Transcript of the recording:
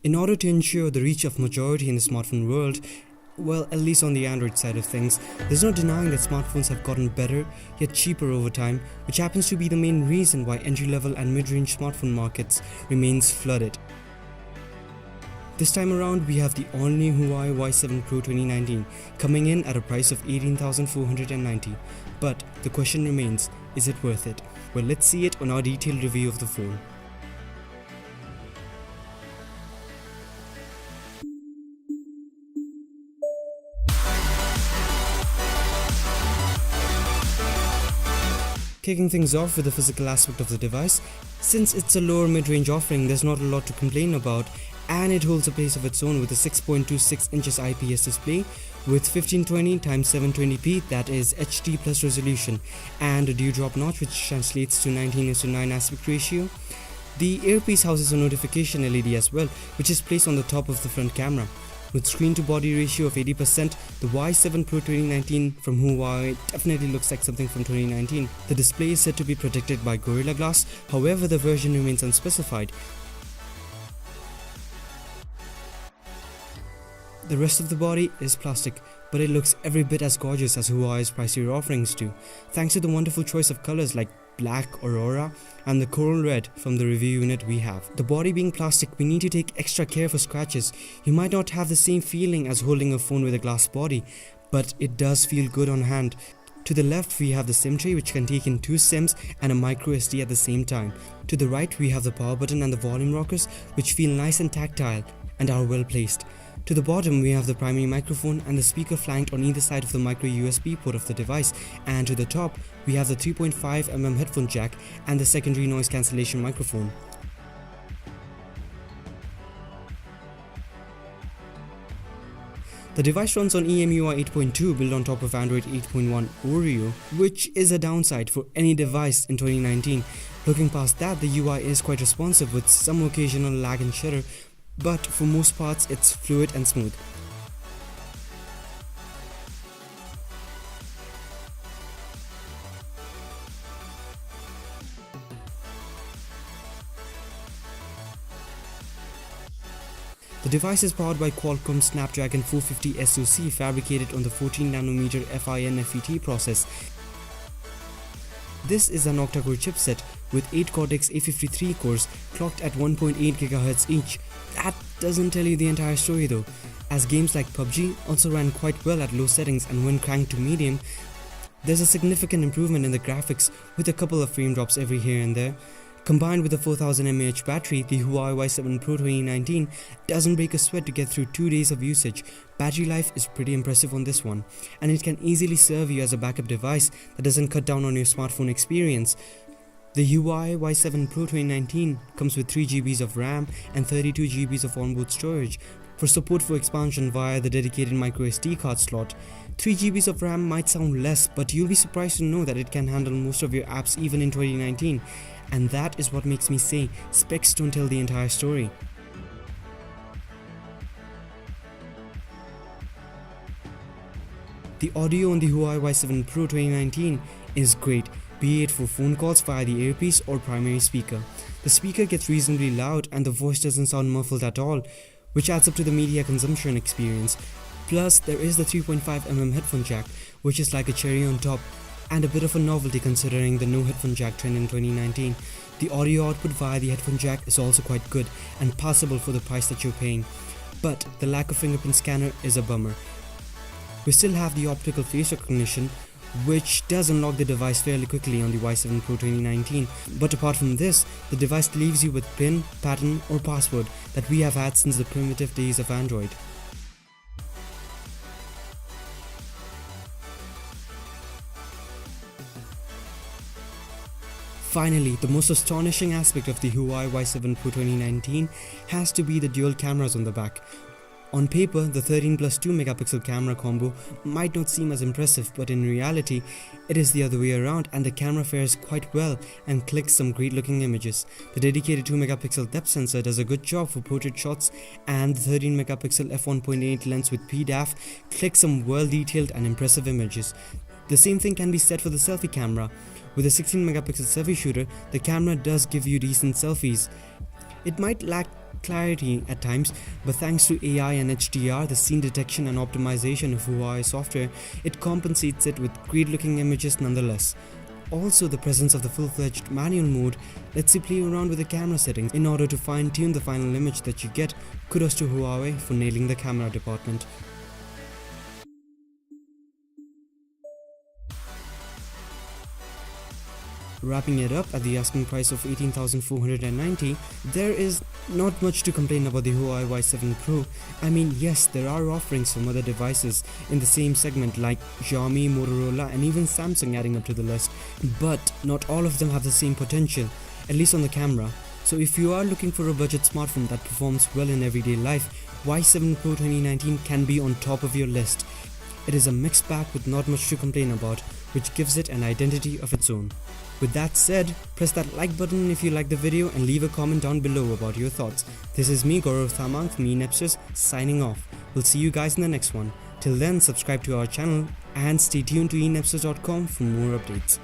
In order to ensure the reach of majority in the smartphone world, well, at least on the Android side of things, there's no denying that smartphones have gotten better yet cheaper over time, which happens to be the main reason why entry-level and mid-range smartphone markets remains flooded. This time around, we have the all-new Huawei Y7 Pro 2019 coming in at a price of $18,490. But the question remains, is it worth it? Well, let's see it on our detailed review of the phone. Kicking things off with the physical aspect of the device, since it's a lower mid-range offering, there's not a lot to complain about, and it holds a place of its own with a 6.26 inches IPS display with 1520x720p, that is HD plus resolution, and a dewdrop notch which translates to 19:9 aspect ratio. The earpiece houses a notification LED as well, which is placed on the top of the front camera. With screen to body ratio of 80%, the Y7 Pro 2019 from Huawei definitely looks like something from 2019. The display is said to be protected by Gorilla Glass, however the version remains unspecified. The rest of the body is plastic, but it looks every bit as gorgeous as Huawei's pricier offerings do, thanks to the wonderful choice of colors like black, aurora, and the coral red from the review unit we have. The body being plastic, we need to take extra care for scratches. You might not have the same feeling as holding a phone with a glass body, but it does feel good on hand. To the left, we have the SIM tray, which can take in 2 SIMs and a micro SD at the same time. To the right, we have the power button and the volume rockers, which feel nice and tactile and are well placed. To the bottom, we have the primary microphone and the speaker flanked on either side of the micro USB port of the device, and to the top, we have the 3.5mm headphone jack and the secondary noise cancellation microphone. The device runs on EMUI 8.2 built on top of Android 8.1 Oreo, which is a downside for any device in 2019. Looking past that, the UI is quite responsive with some occasional lag and stutter, but for most parts it's fluid and smooth. The device is powered by Qualcomm Snapdragon 450 SoC fabricated on the 14nm FinFET process. This is an octa-core chipset with 8 Cortex A53 cores clocked at 1.8 GHz each. That doesn't tell you the entire story though, as games like PUBG also ran quite well at low settings, and when cranked to medium, there's a significant improvement in the graphics with a couple of frame drops every here and there. Combined with a 4000 mAh battery, the Huawei Y7 Pro 2019 doesn't break a sweat to get through 2 days of usage. Battery life is pretty impressive on this one, and it can easily serve you as a backup device that doesn't cut down on your smartphone experience. The Huawei Y7 Pro 2019 comes with 3GB of RAM and 32GB of onboard storage for support for expansion via the dedicated microSD card slot. 3GB of RAM might sound less, but you'll be surprised to know that it can handle most of your apps even in 2019, and that is what makes me say specs don't tell the entire story. The audio on the Huawei Y7 Pro 2019 is great, be it for phone calls via the earpiece or primary speaker. The speaker gets reasonably loud and the voice doesn't sound muffled at all, which adds up to the media consumption experience. Plus, there is the 3.5mm headphone jack, which is like a cherry on top, and a bit of a novelty considering the no headphone jack trend in 2019. The audio output via the headphone jack is also quite good and passable for the price that you're paying, but the lack of fingerprint scanner is a bummer. We still have the optical face recognition, which does unlock the device fairly quickly on the Y7 Pro 2019, but apart from this, the device leaves you with PIN, pattern or password that we have had since the primitive days of Android. Finally, the most astonishing aspect of the Huawei Y7 Pro 2019 has to be the dual cameras on the back. On paper, the 13+2 megapixel camera combo might not seem as impressive, but in reality, it is the other way around and the camera fares quite well and clicks some great looking images. The dedicated 2 megapixel depth sensor does a good job for portrait shots, and the 13 megapixel f1.8 lens with PDAF clicks some well detailed and impressive images. The same thing can be said for the selfie camera. With a 16 megapixel selfie shooter, the camera does give you decent selfies. It might lack clarity at times, but thanks to AI and HDR, the scene detection and optimization of Huawei software, it compensates it with great looking images nonetheless. Also, the presence of the full-fledged manual mode lets you play around with the camera settings in order to fine-tune the final image that you get. Kudos to Huawei for nailing the camera department. Wrapping it up at the asking price of 18,490, there is not much to complain about the Huawei Y7 Pro. I mean, yes, there are offerings from other devices in the same segment like Xiaomi, Motorola and even Samsung adding up to the list, but not all of them have the same potential, at least on the camera. So if you are looking for a budget smartphone that performs well in everyday life, Y7 Pro 2019 can be on top of your list. It is a mixed bag with not much to complain about, which gives it an identity of its own. With that said, press that like button if you like the video and leave a comment down below about your thoughts. This is me, Gaurav Thamang from E-Nepsters, signing off. We'll see you guys in the next one. Till then, subscribe to our channel and stay tuned to enepsters.com for more updates.